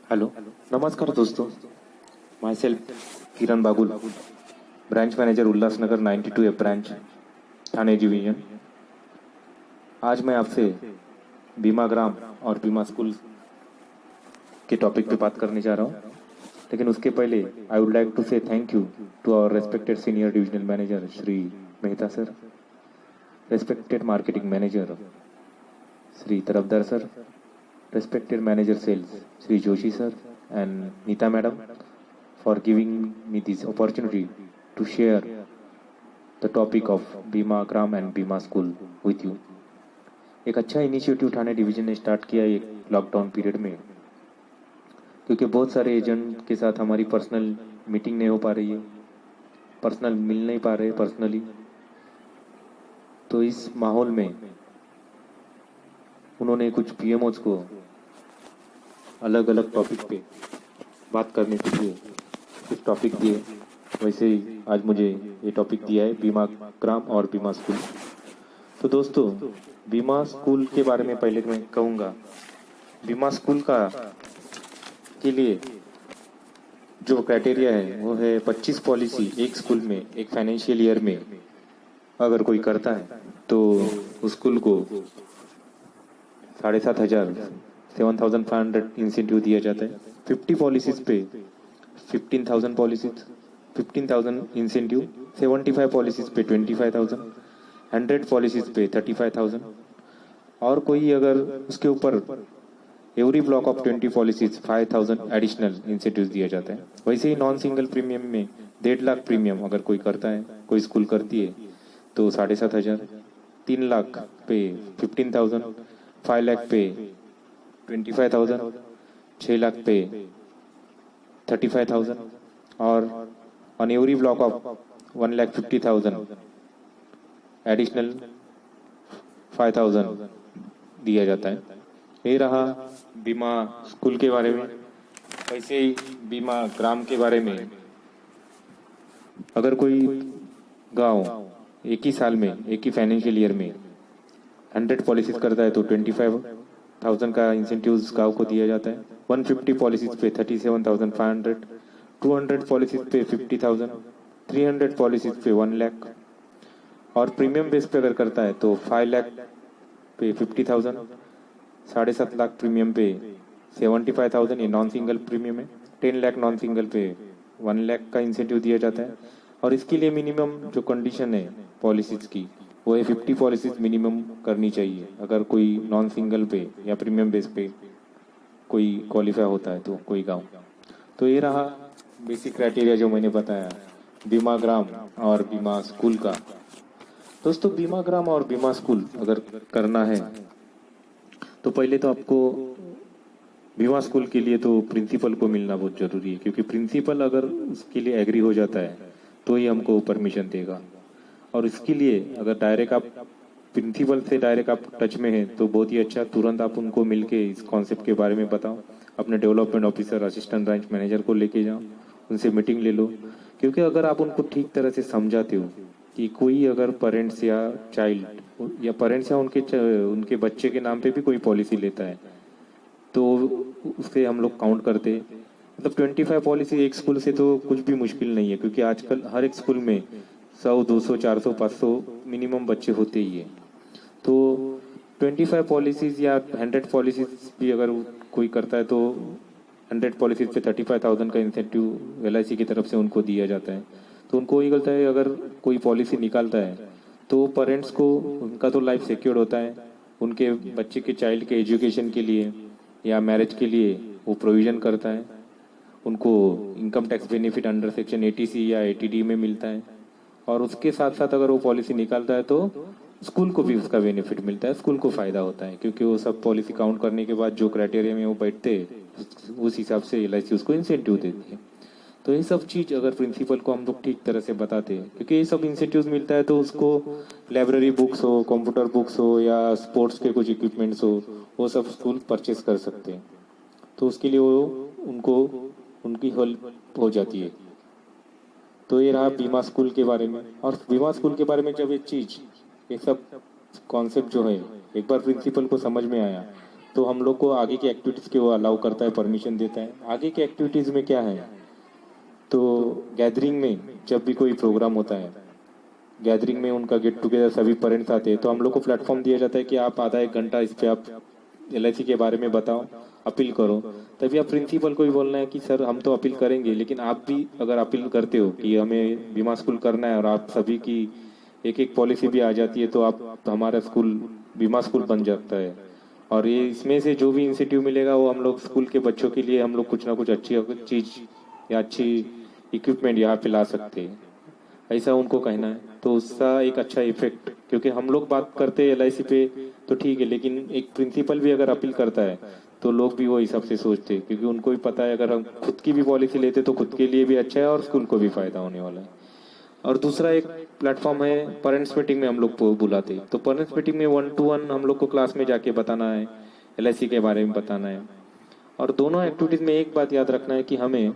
Hello, नमस्कार दोस्तों। My self Kiran Bagul, branch manager Ulhasnagar 92 A branch, Thane division. आज मैं आपसे बीमा ग्राम और बीमा स्कूल के टॉपिक पे बात करने जा रहा हूँ, लेकिन उसके पहले I would like to say thank you to our respected senior divisional manager Shri Mehta sir, respected marketing manager Shri Tarafdar sir, respected manager sales Sri Joshi sir and Nita madam for giving me this opportunity to share the topic of Bima Gram and Bima School with you। एक अच्छा initiative Thane division ने start किया एक lockdown period में, क्योंकि बहुत सारे agent के साथ हमारी पर्सनल मीटिंग नहीं हो पा रही है, पर्सनल मिल नहीं पा रहे पर्सनली। तो इस माहौल में उन्होंने कुछ पीएमओज को अलग अलग टॉपिक पे बात करने के लिए कुछ टॉपिक दिए। वैसे ही आज मुझे ये टॉपिक दिया है बीमा ग्राम और बीमा स्कूल। तो दोस्तों, बीमा स्कूल के बारे में पहले मैं कहूँगा, बीमा स्कूल का के लिए जो क्राइटेरिया है वो है 25 पॉलिसी एक स्कूल में एक फाइनेंशियल ईयर में अगर कोई करता है तो उस स्कूल को 7,500 7,500 इंसेंटिव दिया जाता है। 50 पॉलिसीज पे 15,000 पॉलिसीज 15,000 इंसेंटिव, 75 पॉलिसीज पे 25,000, 100 पॉलिसीज पे 35,000, और कोई अगर उसके ऊपर every block of 20 policies 5,000 additional incentive दिया जाता है। वैसे ही नॉन सिंगल प्रीमियम में 1.5 लाख प्रीमियम अगर कोई करता है, कोई स्कूल करती है तो 7,500, 3 लाख पे 15,000, 5 लाख पे 25,000, 6 लाख पे 35,000, और on every block of 1,50,000 additional 5,000 दिया जाता है। ये रहा बीमा स्कूल के बारे में। वैसे ही बीमा ग्राम के बारे में, अगर कोई गांव एक ही साल में एक ही फाइनेंशियल ईयर में 100 पॉलिसीज करता है तो 25,000 का इंसेंटिव्स गांव को दिया जाता है। 150 पॉलिसीज पे 37,500, 200 पॉलिसीज पे 50,000, 300 पॉलिसीज पे 1 लाख, और प्रीमियम बेस पे अगर करता है तो 5 लाख पे 50,000, 7.5 लाख प्रीमियम पे 75,000, ये नॉन सिंगल प्रीमियम है। 10 लाख नॉन सिंगल पे 1 लाख का इंसेंटिव दिया जाता है। और इसके लिए मिनिमम जो कंडीशन है पॉलिसीज की वो है 50 पॉलिसीज मिनिमम करनी चाहिए अगर कोई नॉन सिंगल पे या प्रीमियम बेस पे कोई क्वालिफाई होता है तो कोई गांव। तो ये रहा बेसिक क्राइटेरिया जो मैंने बताया बीमा ग्राम और बीमा स्कूल का। दोस्तों, बीमा ग्राम और बीमा स्कूल अगर करना है तो पहले तो आपको बीमा स्कूल के लिए तो प्रिंसिपल को मिलना बहुत जरूरी है, क्योंकि प्रिंसिपल अगर उसके लिए एग्री हो जाता है तो ही हमको परमिशन देगा। और इसके लिए अगर डायरेक्ट आप प्रिंसिपल से डायरेक्ट आप टच में हैं तो बहुत ही अच्छा, तुरंत आप उनको मिलके इस कॉन्सेप्ट के बारे में बताओ। अपने development officer, assistant branch manager को लेके जाओ, उनसे मीटिंग ले लो। क्योंकि अगर आप उनको ठीक तरह से समझाते हो कि कोई अगर पेरेंट्स या चाइल्ड या पेरेंट्स या उनके बच्चे के नाम पे भी कोई पॉलिसी लेता है तो उससे हम लोग काउंट करते हैं। मतलब 25 पॉलिसी एक स्कूल से तो कुछ भी मुश्किल नहीं है, क्योंकि आजकल हर एक स्कूल में 100, 200, 400, 500 मिनिमम बच्चे होते ही है। तो 25 पॉलिसीज या 100 पॉलिसीज भी अगर कोई करता है तो 100 पॉलिसीज पे 35,000 का इंसेंटिव LIC की तरफ से उनको दिया जाता है। तो उनको ये गलता है, अगर कोई पॉलिसी निकालता है तो पेरेंट्स को उनका तो लाइफ सिक्योर होता है, उनके बच्चे के चाइल्ड के एजुकेशन के लिए या मैरिज के लिए वो प्रोविज़न करता है। उनको income tax benefit under section 80C या 80D में मिलता है, और उसके साथ साथ अगर वो पॉलिसी निकालता है तो स्कूल को भी उसका बेनिफिट मिलता है, स्कूल को फ़ायदा होता है, क्योंकि वो सब पॉलिसी काउंट करने के बाद जो क्राइटेरिया में वो बैठते उस हिसाब से LIC उसको इंसेंटिव देती है। तो ये सब चीज़ अगर प्रिंसिपल को हम लोग ठीक तरह से बताते हैं, क्योंकि ये सब इंसेंटिव मिलता है तो उसको लाइब्रेरी बुक्स हो, कंप्यूटर बुक्स हो या स्पोर्ट्स के कुछ इक्विपमेंट्स हो, वो सब स्कूल परचेस कर सकते हैं। तो उसके लिए वो उनको उनकी हेल्प हो जाती है। तो ये रहा बीमा स्कूल के बारे में। और बीमा स्कूल के बारे में जब ये सब कॉन्सेप्ट जो है एक बार प्रिंसिपल को समझ में आया तो हम लोग को आगे की एक्टिविटीज़ के वो अलाउ करता है, परमिशन देता है। आगे की एक्टिविटीज़ में क्या है, तो गैदरिंग में जब भी कोई प्रोग्राम होता है, गैदरिंग में उनका गेट टुगेदर सभी पेरेंट्स आते हैं, तो हम लोग को प्लेटफॉर्म दिया जाता है कि आप आधा एक घंटा इस पे आप LIC के बारे में बताओ, अपील करो। तभी आप प्रिंसिपल को भी बोलना है कि सर हम तो अपील करेंगे, लेकिन आप भी अगर अपील करते हो कि हमें बीमा स्कूल करना है और आप सभी की एक एक पॉलिसी भी आ जाती है, तो आप हमारा स्कूल बीमा स्कूल बन जाता है। और ये इसमें से जो भी इंसेंटिव मिलेगा वो हम लोग स्कूल के बच्चों के लिए हम लोग कुछ ना कुछ अच्छी चीज़ या अच्छी इक्विपमेंट यहाँ पे ला सकते हैं, ऐसा उनको कहना है। तो उसका एक अच्छा इफेक्ट, क्योंकि हम लोग बात करते हैं LIC पे तो ठीक है, लेकिन एक प्रिंसिपल भी अगर अपील करता है तो लोग भी वो हिसाब से सोचते हैं, क्योंकि उनको भी पता है अगर हम खुद की भी पॉलिसी लेते तो खुद के लिए भी अच्छा है और स्कूल को भी फायदा होने वाला है। और दूसरा एक प्लेटफॉर्म है पेरेंट्स मीटिंग में हम लोग को बुलाते हैं, तो पेरेंट्स मीटिंग में 1 to 1 हम लोग को क्लास में जाके बताना है, LIC के बारे में बताना है। और दोनों एक्टिविटीज में एक बात याद रखना है कि हमें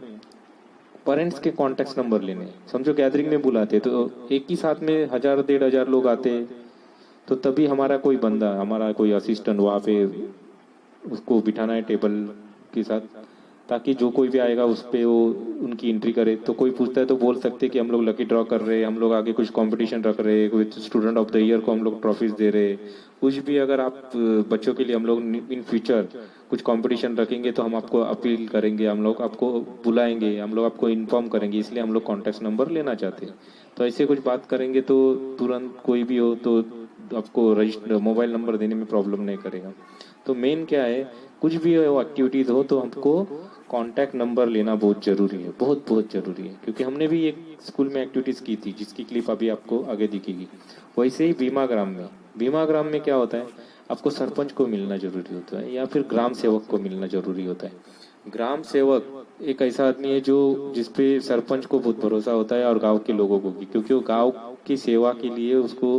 पेरेंट्स के कॉन्टेक्ट नंबर लेने हैं। समझो गैदरिंग में बुलाते तो एक ही साथ में 1000-1500 लोग आते, तो तभी हमारा कोई बंदा, हमारा कोई असिस्टेंट वहाँ पे उसको बिठाना है टेबल के साथ, ताकि जो कोई भी आएगा उस पे वो उनकी एंट्री करे। तो कोई पूछता है तो बोल सकते कि हम लोग लकी ड्रॉ कर रहे हैं, हम लोग आगे कुछ कंपटीशन रख रहे हैं, कोई स्टूडेंट ऑफ द ईयर को हम लोग ट्रॉफीज दे रहे हैं। कुछ भी अगर आप बच्चों के लिए हम लोग इन फ्यूचर कुछ कंपटीशन रखेंगे तो हम आपको अपील करेंगे, हम लोग आपको बुलाएंगे, हम लोग आपको इन्फॉर्म करेंगे, इसलिए हम लोग कॉन्टैक्ट नंबर लेना चाहते हैं। तो ऐसे कुछ बात करेंगे तो तुरंत कोई भी हो तो आपको रजिस्टर मोबाइल नंबर देने में प्रॉब्लम नहीं करेगा। तो मेन क्या है, कुछ भी हो एक्टिविटीज हो तो हमको कॉन्टैक्ट नंबर लेना बहुत जरूरी है, बहुत बहुत जरूरी है। क्योंकि हमने भी एक स्कूल में एक्टिविटीज की थी जिसकी क्लिप अभी आपको आगे दिखेगी। वैसे ही बीमा ग्राम में क्या होता है, आपको सरपंच को मिलना जरूरी होता है या फिर ग्राम सेवक को मिलना जरूरी होता है। ग्राम सेवक एक ऐसा आदमी है जो जिसपे सरपंच को बहुत भरोसा होता है और गांव के लोगों को भी, क्योंकि वो गांव की सेवा के लिए उसको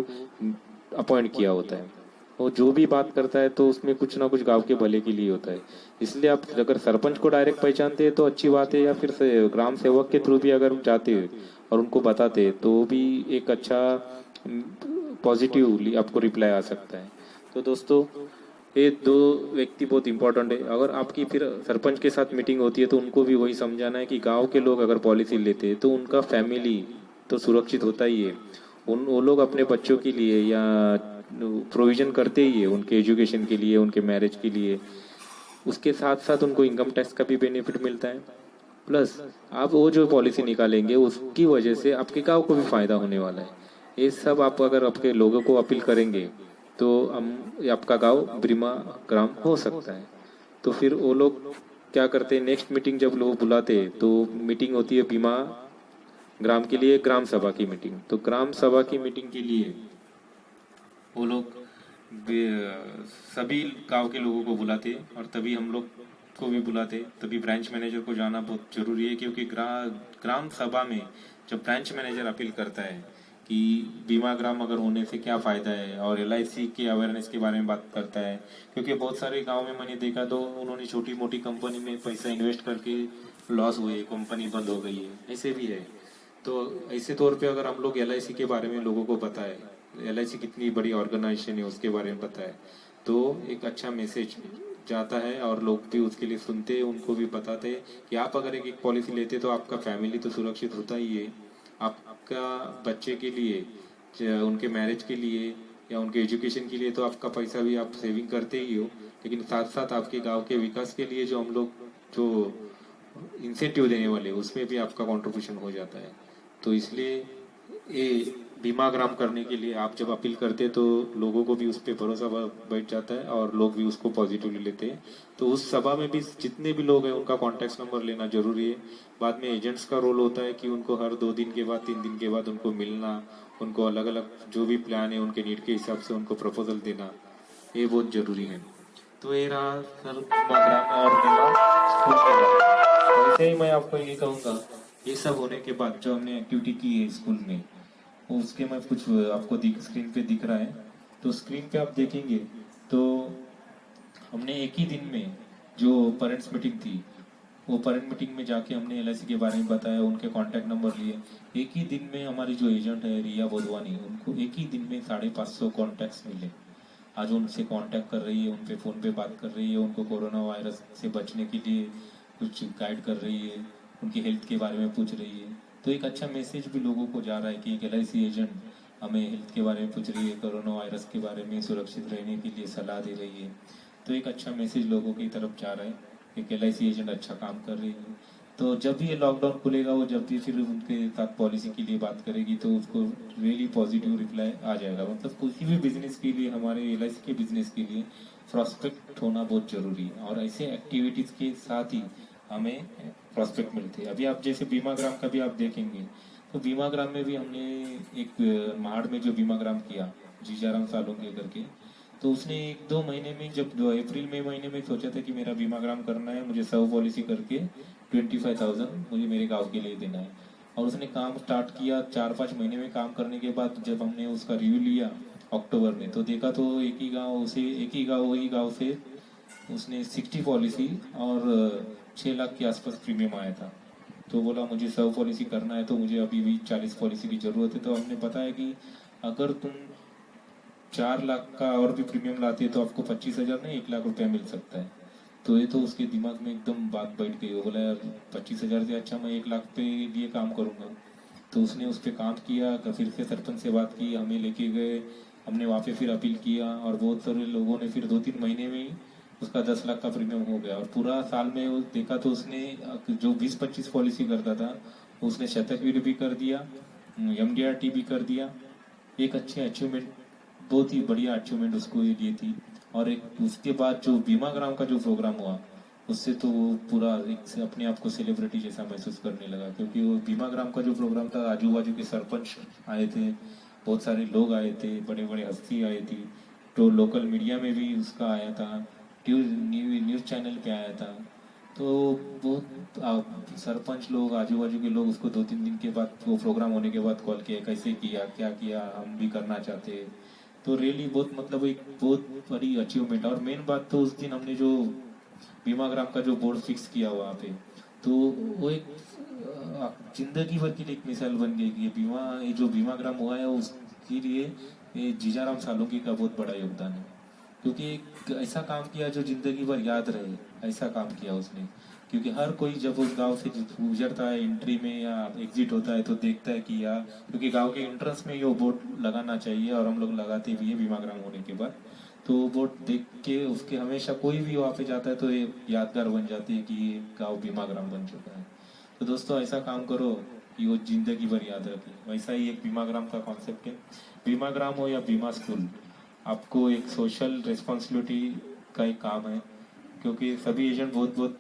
अपॉइंट किया होता है। वो जो भी बात करता है तो उसमें कुछ ना कुछ गांव के भले के लिए होता है। इसलिए आप अगर सरपंच को डायरेक्ट पहचानते हैं तो अच्छी बात है, या फिर ग्राम सेवक के थ्रू भी अगर जाते हैं और उनको बताते हैं तो भी एक अच्छा पॉजिटिव आपको रिप्लाई आ सकता है। तो दोस्तों ये दो व्यक्ति बहुत इंपॉर्टेंट है। अगर आपकी फिर सरपंच के साथ मीटिंग होती है तो उनको भी वही समझाना है कि गांव के लोग अगर पॉलिसी लेते हैं तो उनका फैमिली तो सुरक्षित होता ही है, वो लोग अपने बच्चों के लिए या प्रोविजन करते ही है, उनके एजुकेशन के लिए, उनके मैरिज के लिए। उसके साथ साथ उनको इनकम टैक्स का भी बेनिफिट मिलता है, प्लस आप वो जो पॉलिसी निकालेंगे उसकी वजह से आपके गांव को भी फायदा होने वाला है। ये सब आप अगर आपके लोगों को अपील करेंगे तो हम आपका गांव बीमा ग्राम हो सकता है। तो फिर वो लोग क्या करते हैं, नेक्स्ट मीटिंग जब लोग बुलाते हैं तो मीटिंग होती है बीमा ग्राम के लिए, ग्राम सभा की मीटिंग। तो ग्राम सभा की मीटिंग के लिए वो लोग सभी गांव के लोगों को बुलाते हैं और तभी हम लोग को भी बुलाते हैं। तभी ब्रांच मैनेजर को जाना बहुत जरूरी है, क्योंकि ग्राम सभा में जब ब्रांच मैनेजर अपील करता है कि बीमा ग्राम अगर होने से क्या फ़ायदा है और LIC के अवेयरनेस के बारे में बात करता है, क्योंकि बहुत सारे गांव में मैंने देखा तो उन्होंने छोटी मोटी कंपनी में पैसा इन्वेस्ट करके लॉस हुए, कंपनी बंद हो गई है, ऐसे भी है। तो ऐसे तौर पे अगर हम लोग LIC के बारे में लोगों को पता है, LIC कितनी बड़ी ऑर्गेनाइजेशन है उसके बारे में पता है, तो एक अच्छा मैसेज जाता है और लोग भी उसके लिए सुनते हैं, उनको भी बताते हैं कि आप अगर एक पॉलिसी लेते तो आपका फैमिली तो सुरक्षित होता ही है, आपका बच्चे के लिए, उनके मैरिज के लिए या उनके एजुकेशन के लिए तो आपका पैसा भी आप सेविंग करते ही हो, लेकिन साथ साथ आपके गांव के विकास के लिए जो हम लोग जो इंसेंटिव देने वाले उसमें भी आपका कंट्रीब्यूशन हो जाता है। तो इसलिए ये बीमा ग्राम करने के लिए आप जब अपील करते हैं तो लोगों को भी उस पर भरोसा बैठ जाता है और लोग भी उसको पॉजिटिवली लेते हैं। तो उस सभा में भी जितने भी लोग हैं उनका कॉन्टैक्ट नंबर लेना जरूरी है। बाद में एजेंट्स का रोल होता है कि उनको हर 2 दिन के बाद 3 दिन के बाद उनको मिलना, उनको अलग अलग जो भी प्लान है उनके नीड के हिसाब से उनको प्रपोजल देना, ये बहुत जरूरी है। तो ये रहा सर बीमा ग्राम और बीमा स्कूल के बारे। वैसे ही मैं आपको ये कहूँगा, ये सब होने के बाद जो हमने एक्टिविटी की है स्कूल में उसके मैं कुछ आपको स्क्रीन पे दिख रहा है। तो स्क्रीन पे आप देखेंगे तो हमने एक ही दिन में जो पेरेंट्स मीटिंग थी वो पेरेंट मीटिंग में जाके हमने LIC के बारे में बताया, उनके कांटेक्ट नंबर लिए। एक ही दिन में हमारी जो एजेंट है रिया बोधवानी, उनको एक ही दिन में 550 कॉन्टैक्ट्स मिले। आज उनसे कांटेक्ट कर रही है, उन पे फ़ोन पे बात कर रही है, उनको कोरोना वायरस से बचने के लिए कुछ गाइड कर रही है, उनकी हेल्थ के बारे में पूछ रही है। तो एक अच्छा मैसेज भी लोगों को जा रहा है कि एक LIC एजेंट हमें हेल्थ के बारे में पूछ रही है, कोरोना वायरस के बारे में सुरक्षित रहने के लिए सलाह दे रही है। तो एक अच्छा मैसेज लोगों की तरफ जा रहा है, एक LIC एजेंट अच्छा काम कर रही है। तो जब भी ये लॉकडाउन खुलेगा, वो जब भी फिर उनके साथ पॉलिसी के लिए बात करेगी तो उसको रियली पॉजिटिव रिप्लाई आ जाएगा। मतलब किसी भी बिजनेस के लिए, हमारे LIC के बिजनेस के लिए प्रॉस्पेक्ट होना बहुत जरूरी है, और ऐसे एक्टिविटीज के साथ ही हमें प्रॉस्पेक्ट मिलते हैं। अभी आप जैसे बीमाग्राम का भी आप देखेंगे, तो बीमाग्राम में भी हमने एक महाड़ में जो बीमाग्राम किया जीजाराम सालुंगे करके, तो उसने 1-2 महीने में, जब अप्रैल मई महीने में सोचा था कि मेरा बीमाग्राम करना है, मुझे सर्व पॉलिसी करके 25,000 मुझे मेरे गांव के लिए देना है, और उसने काम स्टार्ट किया। 4-5 महीने में काम करने के बाद जब हमने उसका रिव्यू लिया अक्टूबर में, तो देखा तो एक ही गाँव वही गाँव से उसने 60 पॉलिसी और 6 लाख के आसपास प्रीमियम आया था। तो बोला मुझे 100 पॉलिसी करना है, तो मुझे अभी भी 40 पॉलिसी की ज़रूरत है। तो हमने बताया कि अगर तुम 4 लाख का और भी प्रीमियम लाते तो आपको 25,000 नहीं 1 लाख रुपया मिल सकता है। तो ये तो उसके दिमाग में एकदम बात बैठ गई। वो बोला यार 25,000 से अच्छा मैं 1 लाख पे लिए काम करूँगा। तो उसने उस पर काम किया, फिर से सरपंच से बात की, हमें लेके गए, हमने वहाँ पे फिर अपील किया, और बहुत सारे लोगों ने फिर 2-3 महीने में ही उसका 10 लाख का प्रीमियम हो गया। और पूरा साल में वो देखा तो उसने जो 20-25 पॉलिसी करता था उसने शतकवीर भी कर दिया, MDRT भी कर दिया। एक अच्छे अचीवमेंट, बहुत ही बढ़िया अचीवमेंट उसको ये दी थी। और एक उसके बाद जो बीमाग्राम का जो प्रोग्राम हुआ, उससे तो वो पूरा एक से अपने आप को सेलिब्रिटी जैसा महसूस करने लगा, क्योंकि वो बीमाग्राम का जो प्रोग्राम था, आजू बाजू के सरपंच आए थे, बहुत सारे लोग आए थे, बड़े बड़े हस्ती आई थी, तो लोकल मीडिया में भी उसका आया था, न्यूज़ चैनल पे आया था। तो बहुत सरपंच लोग, आजू बाजू के लोग उसको 2-3 दिन के बाद, वो प्रोग्राम होने के बाद कॉल किया, कैसे किया, क्या किया, हम भी करना चाहते हैं। तो रियली बहुत, मतलब एक बहुत बड़ी अचीवमेंट। और मेन बात तो उस दिन हमने जो बीमाग्राम का जो बोर्ड फिक्स किया वहाँ पे, तो वो एक जिंदगी भर की एक मिसाल बन गई कि ये जो बीमाग्राम हुआ है उसके लिए ये जीजाराम सालुंगे का बहुत बड़ा योगदान है। क्योंकि एक ऐसा काम किया जो जिंदगी भर याद रहे, ऐसा काम किया उसने। क्योंकि हर कोई जब उस गांव से गुजरता है, एंट्री में या एग्जिट होता है, तो देखता है कि यार, क्योंकि गांव के एंट्रेंस में ये बोर्ड लगाना चाहिए, और हम लोग लगाते भी है बीमाग्राम होने के बाद। तो वो बोर्ड देख के उसके हमेशा कोई भी वहाँ पे जाता है तो ये यादगार बन जाती है कि ये गाँव बीमाग्राम बन चुका है। तो दोस्तों ऐसा काम करो कि वो जिंदगी भर याद रखे। वैसा ही एक बीमाग्राम का कॉन्सेप्ट है। बीमाग्राम हो या बीमा स्कूल, आपको एक सोशल रिस्पॉन्सिबिलिटी का एक काम है, क्योंकि सभी एजेंट बहुत बहुत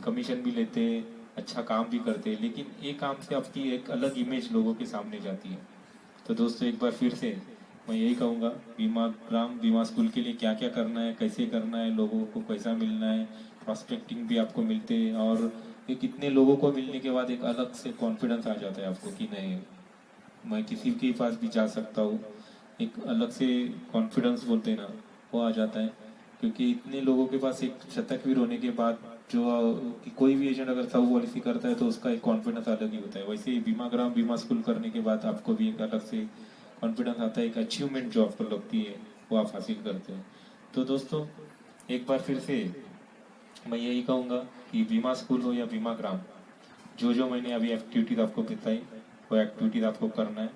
कमीशन भी लेते हैं, अच्छा काम भी करते हैं, लेकिन एक काम से आपकी एक अलग इमेज लोगों के सामने जाती है। तो दोस्तों एक बार फिर से मैं यही कहूँगा, बीमाग्राम बीमा स्कूल के लिए क्या क्या करना है, कैसे करना है, लोगों को कैसा मिलना है, प्रॉस्पेक्टिंग भी आपको मिलते हैं, और ये कितने लोगों को मिलने के बाद एक अलग से कॉन्फिडेंस आ जाता है आपको कि नहीं, मैं किसी के पास भी जा सकता हूँ। एक अलग से कॉन्फिडेंस बोलते हैं ना, वो आ जाता है। क्योंकि इतने लोगों के पास एक शतकवीर होने के बाद जो कि कोई भी एजेंट अगर सब पॉलिसी करता है तो उसका एक कॉन्फिडेंस अलग ही होता है। वैसे ही बीमाग्राम बीमा स्कूल करने के बाद आपको भी एक अलग से कॉन्फिडेंस आता है, एक अचीवमेंट जो आपको लगती है वो आप हासिल करते हैं। तो दोस्तों एक बार फिर से मैं यही कहूँगा कि बीमा स्कूल हो या बीमाग्राम, जो मैंने अभी एक्टिविटीज आपको बताई वो एक्टिविटीज आपको करना है।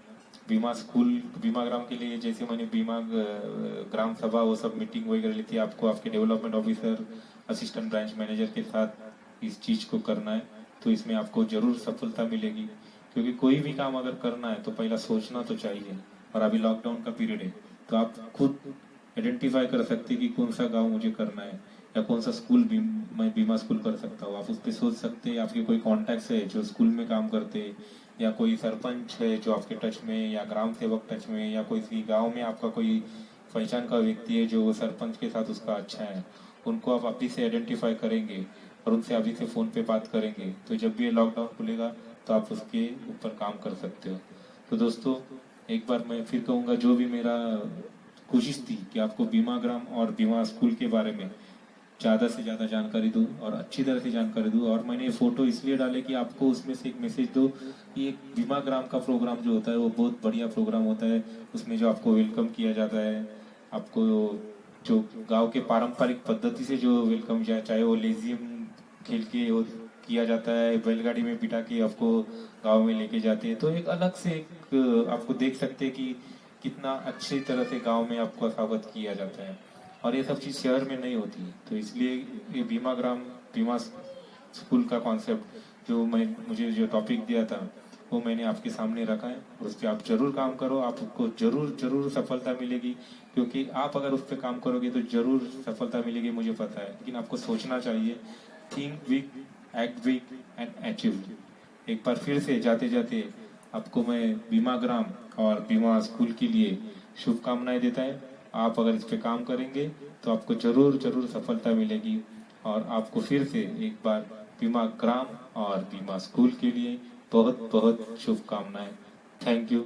बीमा स्कूल बीमाग्राम के लिए जैसे मैंने बीमा ग्राम सभा वो सब मीटिंग वगैरह ली थी, आपको आपके development officer, assistant branch manager के साथ इस चीज़ को करना है। तो इसमें आपको जरूर सफलता मिलेगी, क्योंकि कोई भी काम अगर करना है तो पहला सोचना तो चाहिए। और अभी लॉकडाउन का पीरियड है, तो आप खुद आइडेंटिफाई कर सकते कि कौन सा गाँव मुझे करना है, या कौन सा स्कूल मैं बीमा स्कूल कर सकता हूँ। आप उस पर सोच सकते हैं। आपके कोई कॉन्टैक्ट्स है जो स्कूल में काम करते हैं, या कोई सरपंच है जो आपके टच में, या ग्राम सेवक टच में, या कोई गांव में आपका कोई पहचान का व्यक्ति है जो सरपंच के साथ उसका अच्छा है, उनको आप अभी से आइडेंटिफाई करेंगे और उनसे अभी से फ़ोन पे बात करेंगे, तो जब भी ये लॉकडाउन खुलेगा तो आप उसके ऊपर काम कर सकते हो। तो दोस्तों एक बार मैं फिर कहूँगा, जो भी मेरा कोशिश थी कि आपको बीमाग्राम और बीमा स्कूल के बारे में ज़्यादा से ज़्यादा जानकारी दूँ और अच्छी तरह से जानकारी दूँ। और मैंने ये फ़ोटो इसलिए डाले कि आपको उसमें से एक मैसेज दो कि एक बीमाग्राम का प्रोग्राम जो होता है वो बहुत बढ़िया प्रोग्राम होता है। उसमें जो आपको वेलकम किया जाता है, आपको जो गांव के पारंपरिक पद्धति से जो वेलकम किया, चाहे वो लेजियम खेल के वो किया जाता है, बैलगाड़ी में बिठा के आपको गांव में लेके जाते हैं, तो एक अलग से एक आपको देख सकते हैं कि कितना अच्छी तरह से गांव में आपका स्वागत किया जाता है। और ये सब चीज़ शहर में नहीं होती, तो इसलिए ये बीमा स्कूल का कॉन्सेप्ट जो मुझे जो टॉपिक दिया था वो मैंने आपके सामने रखा है, और उस पर आप जरूर काम करो, आपको जरूर सफलता मिलेगी, क्योंकि आप अगर उस पर काम करोगे तो जरूर सफलता मिलेगी, मुझे पता है। लेकिन आपको सोचना चाहिए, think big, act big and achieve. एक बार फिर से जाते जाते आपको मैं बीमा ग्राम और बीमा स्कूल के लिए शुभकामनाएं देता है। आप अगर इस पे काम करेंगे तो आपको जरूर सफलता मिलेगी, और आपको फिर से एक बार बीमा ग्राम और बीमा स्कूल के लिए बहुत शुभकामनाएं। Thank you.